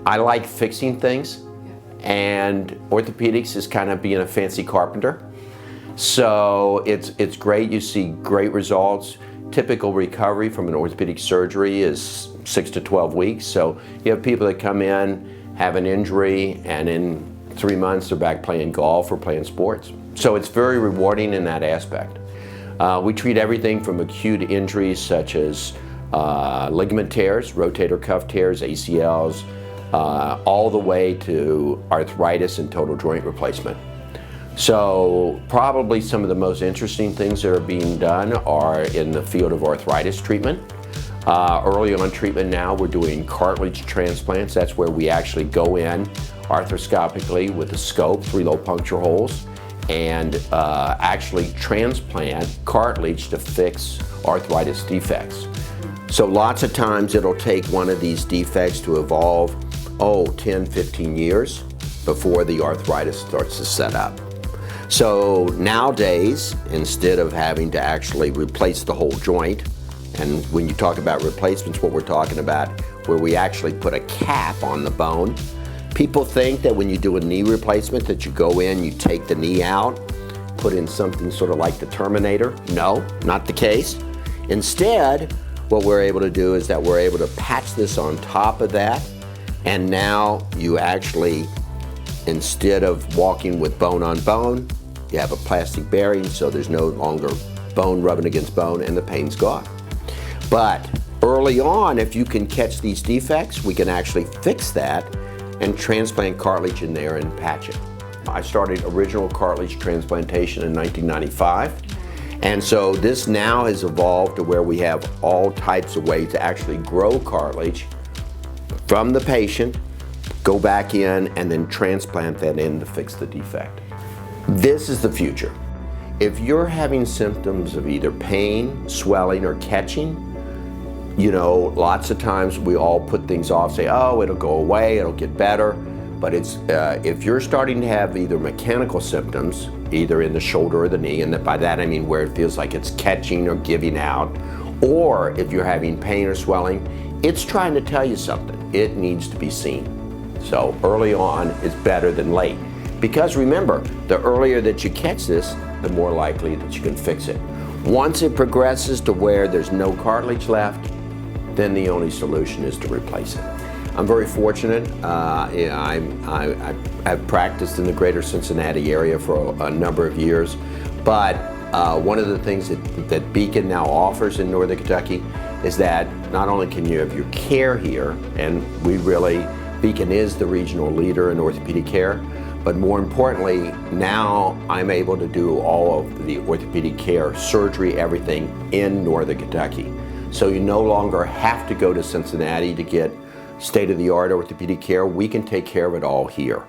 I like fixing things, and orthopedics is kind of being a fancy carpenter. So it's great. You see great results. Typical recovery from an orthopedic surgery is 6 to 12 weeks. So you have people that come in, have an injury, and in 3 months they're back playing golf or playing sports. So it's very rewarding in that aspect. We treat everything from acute injuries such as ligament tears, rotator cuff tears, ACLs, all the way to arthritis and total joint replacement. So probably some of the most interesting things that are being done are in the field of arthritis treatment. Early on treatment now, we're doing cartilage transplants. That's where we actually go in arthroscopically with a scope, 3 low puncture holes, and actually transplant cartilage to fix arthritis defects. So lots of times it'll take one of these defects to evolve, 10, 15 years before the arthritis starts to set up. So nowadays, instead of having to actually replace the whole joint, and when you talk about replacements, what we're talking about, where we actually put a cap on the bone, people think that when you do a knee replacement that you go in, you take the knee out, put in something sort of like the Terminator. No, not the case. Instead, what we're able to do is that we're able to patch this on top of that, and now you actually, instead of walking with bone on bone, you have a plastic bearing, so there's no longer bone rubbing against bone, and the pain's gone. But early on, if you can catch these defects, we can actually fix that and transplant cartilage in there and patch it. I started original cartilage transplantation in 1995, and so this now has evolved to where we have all types of ways to actually grow cartilage from the patient, go back in, and then transplant that in to fix the defect. This is the future. If you're having symptoms of either pain, swelling, or catching, lots of times we all put things off, say, oh, it'll go away, it'll get better. But if you're starting to have either mechanical symptoms, either in the shoulder or the knee, and by that I mean where it feels like it's catching or giving out, or if you're having pain or swelling, it's trying to tell you something. It needs to be seen. So early on is better than late. Because remember, the earlier that you catch this, the more likely that you can fix it. Once it progresses to where there's no cartilage left, then the only solution is to replace it. I'm very fortunate. I've practiced in the greater Cincinnati area for a number of years, but one of the things that Beacon now offers in Northern Kentucky is that not only can you have your care here, and Beacon is the regional leader in orthopedic care, but more importantly, now I'm able to do all of the orthopedic care, surgery, everything in Northern Kentucky. So you no longer have to go to Cincinnati to get state-of-the-art orthopedic care. We can take care of it all here.